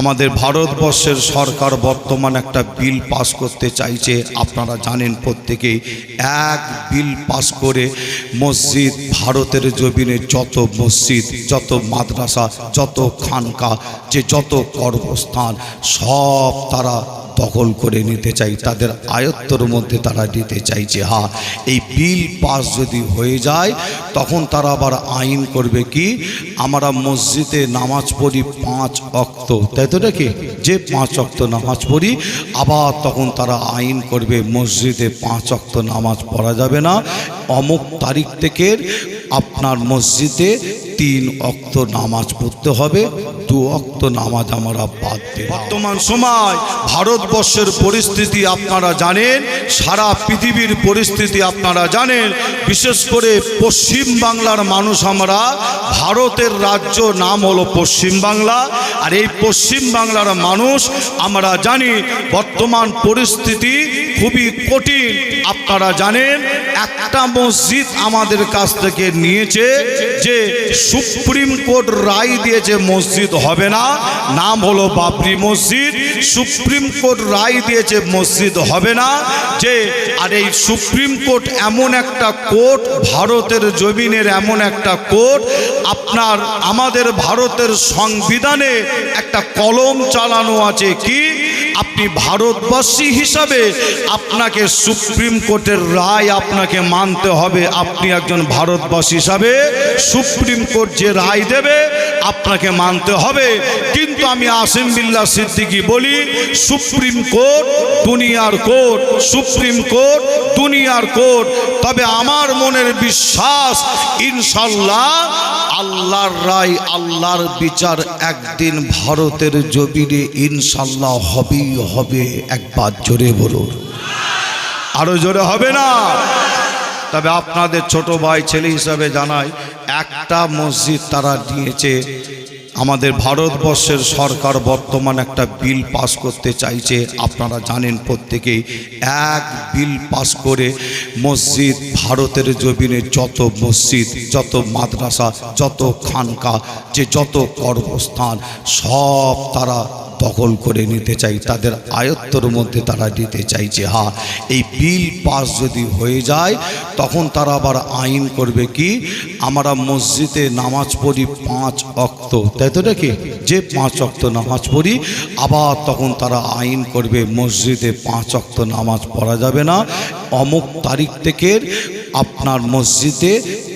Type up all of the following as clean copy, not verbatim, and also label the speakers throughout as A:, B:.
A: আমাদের ভারতবর্ষের সরকার বর্তমান একটা বিল পাস করতে চাইছে। আপনারা জানেন প্রত্যেকেই, এক বিল পাস করে মসজিদ, ভারতের জমিনে যত মসজিদ, যত মাদ্রাসা, যত খানকা, যে যত কর্মস্থান সব তারা দখল করে নিতে চাই, তাদের আয়ত্তর মধ্যে তারা নিতে চাইছে। হ্যাঁ, এই বিল পাস যদি হয়ে যায় তখন তারা আবার আইন করবে কি, আমরা মসজিদে নামাজ পড়ি 5 ওয়াক্ত, তাই তো নাকি, যে 5 ওয়াক্ত নামাজ পড়ি, আবার তখন তারা আইন করবে মসজিদে 5 ওয়াক্ত নামাজ পড়া যাবে না, অমুক তারিখ থেকে আপনার মসজিদে 3 ওয়াক্ত নামাজ পড়তে হবে, 2 ওয়াক্ত নামাজ আমরা বাদ দিই। বর্তমান সময় ভারতবর্ষের পরিস্থিতি আপনারা জানেন, সারা পৃথিবীর পরিস্থিতি আপনারা জানেন, বিশেষ করে পশ্চিম বাংলার মানুষ আমরা, ভারতের রাজ্য নাম হলো পশ্চিম বাংলা, আর এই পশ্চিম বাংলার মানুষ আমরা জানি বর্তমান পরিস্থিতি খুবই কঠিন। আপনারা জানেন একটা মসজিদ আমাদের কাছ থেকে নিয়েছে, যে সুপ্রিম কোর্ট রায় দিয়েছে মসজিদ হবে না, নাম হলো বাবরি মসজিদ। সুপ্রিম কোর্ট রায় দিয়েছে মসজিদ হবে না, যে আর এই সুপ্রিম কোর্ট এমন একটা কোর্ট, ভারতের জমিনের এমন একটা কোর্ট, আপনার আমাদের ভারতের সংবিধানে একটা কলম চালানো আছে কি, আপনি ভারতবাসী হিসাবে আপনাকে সুপ্রিম কোর্টের রায় আপনাকে মানতে হবে। আপনি একজন ভারতবাসী হিসাবে সুপ্রিম কোর্ট যে রায় দেবে আপনাকে মানতে হবে। কিন্তু আমি আসিম বিল্লাহ সিদ্দিকী বলি, সুপ্রিম কোর্ট দুনিয়ার কোর্ট, সুপ্রিম কোর্ট দুনিয়ার কোর্ট। তবে আমার মনের বিশ্বাস ইনশাল্লাহ আল্লাহর রায়, আল্লাহর বিচার একদিন ভারতের জমিনে ইনশাল্লাহ হবেই হবে। একবার জোরে বলুন, আরো জোরে হবে না? তবে আপনাদের ছোট ভাই ছেলে হিসাবে জানাই, একটা মসজিদ তারা নিয়েছে। আমাদের ভারতবর্ষের সরকার বর্তমান একটা বিল পাস করতে চাইছে। আপনারা জানেন প্রত্যেকেই, এক বিল পাস করে মসজিদ, ভারতের জমিনে যত মসজিদ, যত মাদ্রাসা, যত খানকা, যে যত কর্মস্থান সব তারা দখল করে নিতে চাই, তাদের আয়ত্তর মধ্যে তারা নিতে চাইছে। হ্যাঁ, এই বিল পাস যদি হয়ে যায় তখন তারা আবার আইন করবে কি, আমরা মসজিদে নামাজ পড়ি 5 ওয়াক্ত, তাই তো নাকি, যে 5 ওয়াক্ত নামাজ পড়ি, আবার তখন তারা আইন করবে মসজিদে 5 ওয়াক্ত নামাজ পড়া যাবে না, অমুক তারিখ থেকে আপনার মসজিদে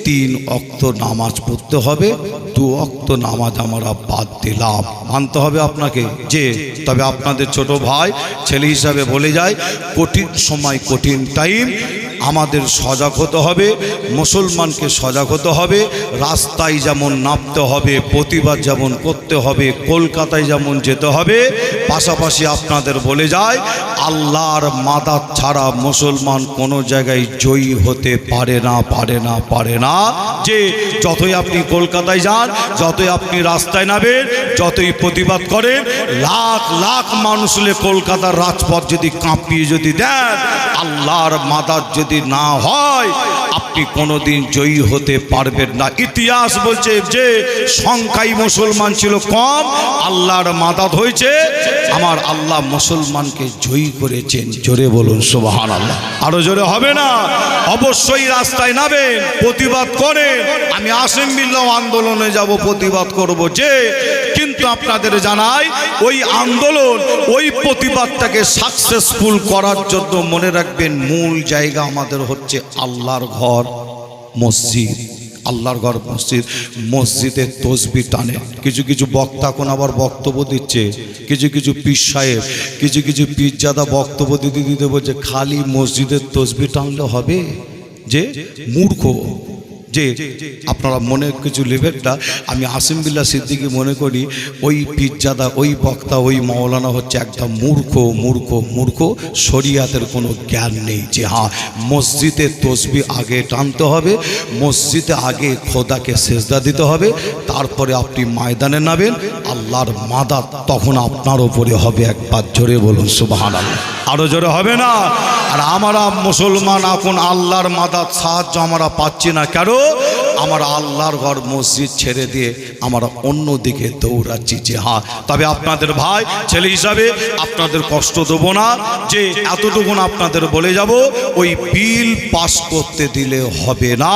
A: 3 ওয়াক্ত নামাজ পড়তে হবে, 2 ওয়াক্ত নামাজ আমরা বাদ দিলাম। মানতে হবে আপনাকে। যে তবে আপনাদের ছোট ভাই ছেলে হিসাবে বলে যায়, কঠিন সময়, কঠিন টাইম, আমাদের সজাগ হতে হবে, মুসলমানকে সজাগ হতে হবে, রাস্তায় যেমন নামতে হবে, প্রতিবাদ যেমন করতে হবে, কলকাতায় যেমন যেতে হবে। পাশাপাশি আপনাদের বলে যায়, আল্লাহর মাদাত ছাড়া মুসলমান কোনো জায়গায় জয়ী হতে পারে না, পারে না, পারে না। যে যতই আপনি কলকাতায় যান, যতই আপনি রাস্তায় নামেন, যতই প্রতিবাদ করেন, লাখ লাখ মানুষ কলকাতার রাজপথ যদি কাঁপিয়ে যদি দেন, আল্লাহর মাদাত যদি না হয়, আপনি কোনোদিন জয়ী হতে পারবেন না। ইতিহাস বলছে যে সংখ্যায় মুসলমান ছিল কম, আল্লাহর মাদাত হয়েছে, আমার আল্লাহ মুসলমানকে জয়ী করেছেন। জোরে বলুন সুবহানাল্লাহ, আরো জোরে হবে না? অবশ্যই রাস্তায় নামেন, প্রতিবাদ করেন। আমি আসিম বিল্লাহ আন্দোলনে যাব, প্রতিবাদ করব, যে কিন্তু আপনাদের জানাই, ওই আন্দোলন, ওই প্রতিবাদটাকে সাকসেসফুল করার জন্য মনে রাখবেন, মূল জায়গা আমাদের হচ্ছে আল্লাহর ঘর, মসজিদ। আল্লাহর ঘর, মসজিদ। মসজিদের তসবিহ টানে কিছু কিছু বক্তা, এখন আবার বক্তব্য দিচ্ছে, কিছু কিছু পীর সাহেব, কিছু কিছু পীরজাদা বক্তব্য দিতে দিতে বলছে খালি মসজিদের তসবিহ টানলে হবে। যে মূর্খ, যে আপনারা মনে কিছু লেভেলটা, আমি আসিম বিল্লাহ সিদ্দিকী মনে করি ওই পীরজাদা, ওই বক্তা, ওই মাওলানা হচ্ছে একদম মূর্খ, মূর্খ, মূর্খ, শরিয়াতের কোনো জ্ঞান নেই। যে হ্যাঁ, মসজিদে তসবিহ আগে টানতে হবে, মসজিদে আগে খোদাকে সেজদা দিতে হবে, তারপরে আপনি ময়দানে নামেন, আল্লাহর মাদাত তখন আপনার উপরে হবে। একবার জোরে বলুন সুবহানাল্লাহ, আরো জোরে হবে না? আর আমরা মুসলমান এখন আল্লাহর মাদাত, সাহায্য আমরা পাচ্ছি না। কেন? আমার আল্লাহর ঘর মসজিদ ছেড়ে দিয়ে আমরা অন্যদিকে দৌড়াচ্ছি। যে হ্যাঁ, তবে আপনাদের ভাই ছেলে হিসাবে আপনাদের কষ্ট দেবো না, যে এতটুকু আপনাদের বলে যাব, ওই বিল পাস করতে দিলে হবে না।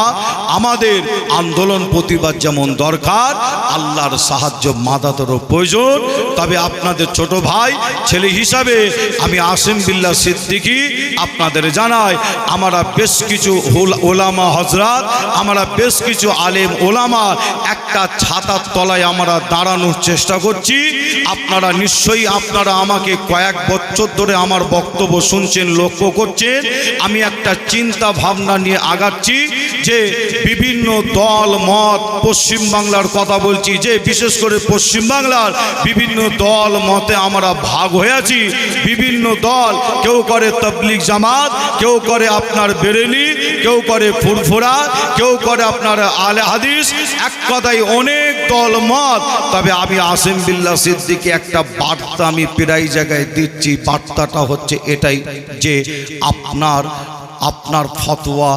A: আমাদের আন্দোলন প্রতিবাদ যেমন দরকার, আল্লাহর সাহায্য মাদাতেরও প্রয়োজন। তবে আপনাদের ছোট ভাই ছেলে হিসাবে আমি আসিম বিল্লাহ সিদ্দিকী আপনাদের জানাই, আমরা বেশ কিছু ওলামা হজরত, আমরা বেশ কিছু আলেম ওলামা একটা ছাতার তলায় আমরা দাঁড়ানোর চেষ্টা করছি। আপনারা নিশ্চয়ই আপনারা আমাকে কয়েক বছর ধরে আমার বক্তব্য শুনছেন, লক্ষ্য করছেন। আমি একটা চিন্তা ভাবনা নিয়ে আগাচ্ছি যে বিভিন্ন দল মত, পশ্চিমবাংলার কথা বলছি, যে বিশেষ করে পশ্চিমবাংলার বিভিন্ন দল মতে আমরা ভাগ হয়ে আছি। বিভিন্ন দল, কেউ করে তাবলীগ জামাত, কেউ করে আপনার বেরেলি, কেউ করে ফুরফুরা, কেউ করে আপনার আলে হাদিস, এক কথায় অনেক দল মত। তবে আমি আসিম বিল্লাহ সিদ্দিকী একটা বার্তা আমি প্রায় জায়গায় দিচ্ছি। বার্তাটা হচ্ছে এটাই যে আপনার ফতোয়া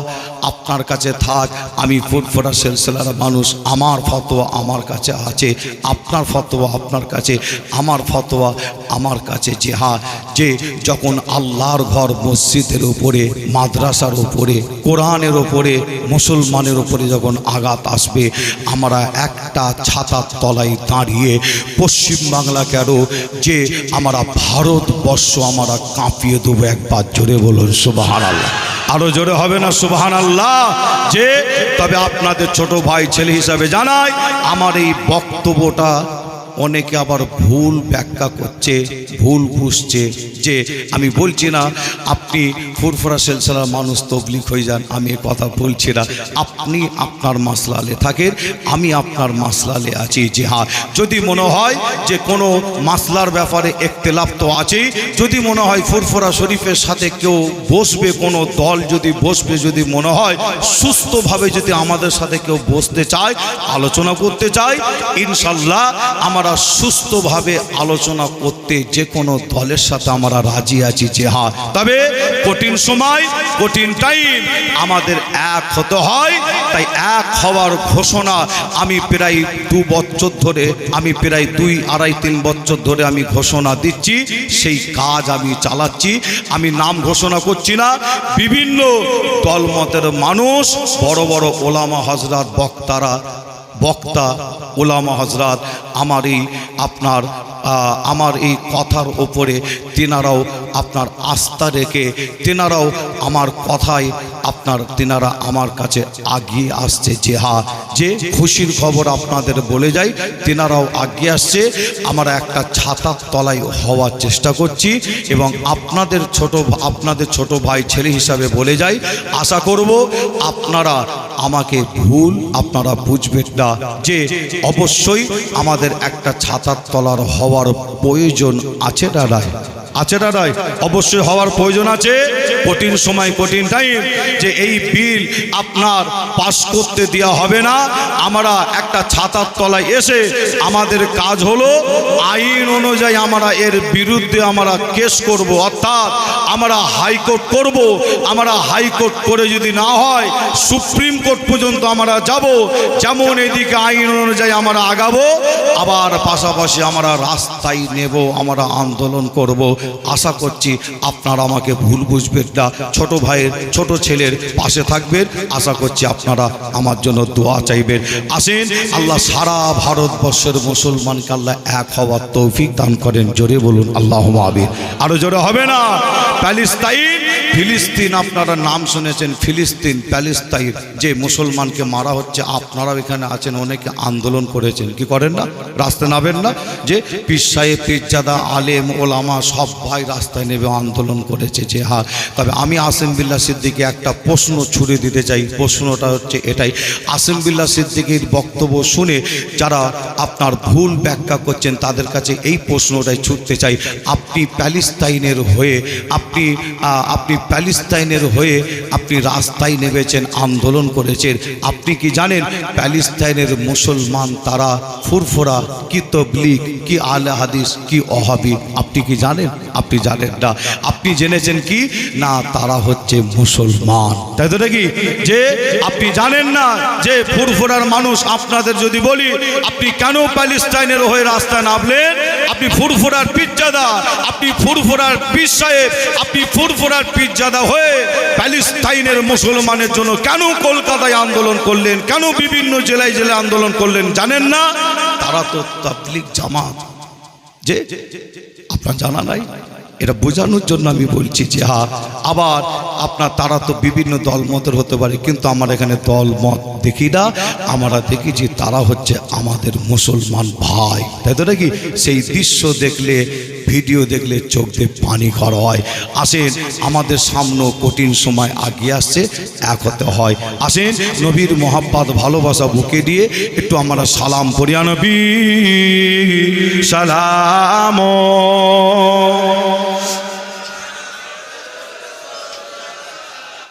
A: আপনার কাছে থাক। আমি ফুরফুরা সিলসিলার মানুষ, আমার ফতোয়া আমার কাছে আছে, আপনার ফতোয়া আপনার কাছে, আমার ফতোয়া আমার কাছে। যে হ্যাঁ, যে যখন আল্লাহর ঘর মসজিদের উপরে, মাদ্রাসার উপরে, কোরআনের উপরে, মুসলমানের উপরে যখন আঘাত আসবে, আমরা একটা ছাতার তলায় দাঁড়িয়ে পশ্চিমবাংলা কেন, যে আমরা ভারতবর্ষ আমরা কাঁপিয়ে দেবো। একবার জোরে বলুন সুবহানাল্লাহ। আরো জোরে হবে না সুবহানাল্লাহ? যে তবে আপনাদের ছোট ভাই ছেলে হিসাবে জানাই, আমার এই বক্তব্যটা অনেকে আবার ভুল ব্যাখ্যা করছে, ভুল বুঝছে। যে আমি বলছি না আপনি ফুরফুরা সিলসিলার মানুষ তবলিগ হয়ে যান, আমি এ কথা বলছি না। আপনি আপনার মাসলালে থাকেন, আমি আপনার মাসলালে আছি। যে হ্যাঁ, যদি মনে হয় যে কোনো মাসলার ব্যাপারে ইখতিলাফ তো আছেই, যদি মনে হয় ফুরফুরা শরীফের সাথে কেউ বসবে, কোনো দল যদি বসবে, যদি মনে হয় সুস্থভাবে যদি আমাদের সাথে কেউ বসতে চায়, আলোচনা করতে চায়, ইনশাল্লাহ আমরা সুস্থভাবে আলোচনা করতে যে কোনো দলের সাথে আমরা রাজি আছি। যে হ্যাঁ, তবে কঠিন সময়, কঠিন টাইম, আমাদের এক হতে হয়। তাই এক হওয়ার ঘোষণা আমি প্রায় 2 বছর ধরে, আমি প্রায় 2-2.5-3 বছর ধরে আমি ঘোষণা দিচ্ছি, সেই কাজ আমি চালাচ্ছি। আমি নাম ঘোষণা করছি না, বিভিন্ন দলমতের মানুষ, বড় বড় ওলামা হজরত, বক্তা ওলামা হজরত আমার এই কথার ওপরে তেনারাও আপনার আস্থা রেখে, তেনারাও আমার কথায় তেনারা আমার কাছে আগিয়ে আসছে। যে হ্যাঁ, যে খুশির খবর আপনাদের বলে যাই, তেনারাও আগিয়ে আসছে। আমরা একটা ছাতার তলায় হওয়ার চেষ্টা করছি এবং আপনাদের ছোট ভাই ছেলে হিসাবে বলে যাই, আশা করব আপনারা আমাকে ভুল আপনারা বুঝবেন না। যে অবশ্যই আমাদের একটা ছাতার তলার হওয়ার প্রয়োজন আছে না নাই? আছে না নাই? অবশ্যই হওয়ার প্রয়োজন আছে। কঠিন সময়, কঠিন টাইম, যে এই বিল আপনার পাস করতে দেওয়া হবে না। আমরা একটা ছাতার তলায় এসে আমাদের কাজ হলো আইন অনুযায়ী আমরা এর বিরুদ্ধে আমরা কেস করব, অর্থাৎ আমরা হাইকোর্ট করব। আমরা হাইকোর্ট করে যদি না হয় সুপ্রিম কোর্ট পর্যন্ত আমরা যাব। যেমন এদিকে আইন অনুযায়ী আমরা আগাবো, আবার পাশাপাশি আমরা রাস্তায় নেব, আমরা আন্দোলন করব। আশা করছি আপনারা আমাকে ভুল বুঝবেন না, ছোট ভাইয়ের, ছোট ছেলের পাশে থাকবেন। আশা করছি আপনারা আমার জন্য দোয়া চাইবেন। আসেন, আল্লাহ সারা ভারতবর্ষের মুসলমানকে আল্লাহ এক হওয়ার তৌফিক দান করেন। জোরে বলুন আল্লাহুম্মা আমিন। আরো জোরে হবে না? ফিলিস্তিন, আপনারা নাম শুনেছেন, ফিলিস্তিন, প্যালেস্তাইন, যে মুসলমানকে মারা হচ্ছে। আপনারাও এখানে আছেন, অনেকে আন্দোলন করেছেন, কি করেন না? রাস্তায় নামেন না? যে পীর সাহেব, পীরজাদা, আলেম, ওলামা সব ভাই রাস্তায় নেবে আন্দোলন করেছে। যে হ্যাঁ, তবে আমি আসিম বিল্লাহ সিদ্দিকী একটা প্রশ্ন ছুড়ে দিতে চাই। প্রশ্নটা হচ্ছে এটাই, আসিম বিল্লাহ সিদ্দিকীর বক্তব্য শুনে যারা আপনার ভুল ব্যাখ্যা করছেন, তাদের কাছে এই প্রশ্নটাই ছুটতে চাই, আপনি প্যালেস্তাইনের হয়ে আপনি রাস্তায় নেমেছেন, আন্দোলন করেছেন। আপনি কি জানেন প্যালেস্তাইনের মুসলমান তারা ফুরফুরা কি তবলিগ কি আলে হাদিস কি ওহাবি? আপনি কি জানেন? আপনি জানেন না। আপনি জেনেছেন কি না তারা হচ্ছে মুসলমান, তাই তো নাকি? যে আপনি জানেন না যে ফুরফুরার মানুষ, আপনাদের যদি বলি আপনি কেন প্যালেস্তাইনের হয়ে রাস্তায় নামলেন? আপনি ফুরফুরার পীরজাদা, আপনি ফুরফুরার পীর সাহেব, আপনি ফুরফুরার পীরজাদা হয়ে প্যালেস্তাইনের মুসলমানের জন্য কেন কলকাতায় আন্দোলন করলেন, কেন বিভিন্ন জেলায় জেলায় আন্দোলন করলেন জানেন না? তারা তো তাবলিগ জামাত, যে আপনার জানা নাই? এটা বোঝানোর জন্য আমি বলছি যে হ্যাঁ, আবার আপনার তারা তো বিভিন্ন দলমতের হতে পারে, কিন্তু আমার এখানে দলমত দেখি না, আমরা দেখি যে তারা হচ্ছে আমাদের মুসলমান ভাই, তাই তো নাকি? সেই দৃশ্য দেখলে, ভিডিও দেখলে চোখ দিয়ে পানি খর হয়। আসেন, আমাদের সামনে কঠিন সময় আগিয়ে আসছে, এক হতে হয়। আসেন, নবীর মোহাব্বত ভালোবাসা বুকে দিয়ে একটু আমরা সালাম পড়িয়া নবী সালাম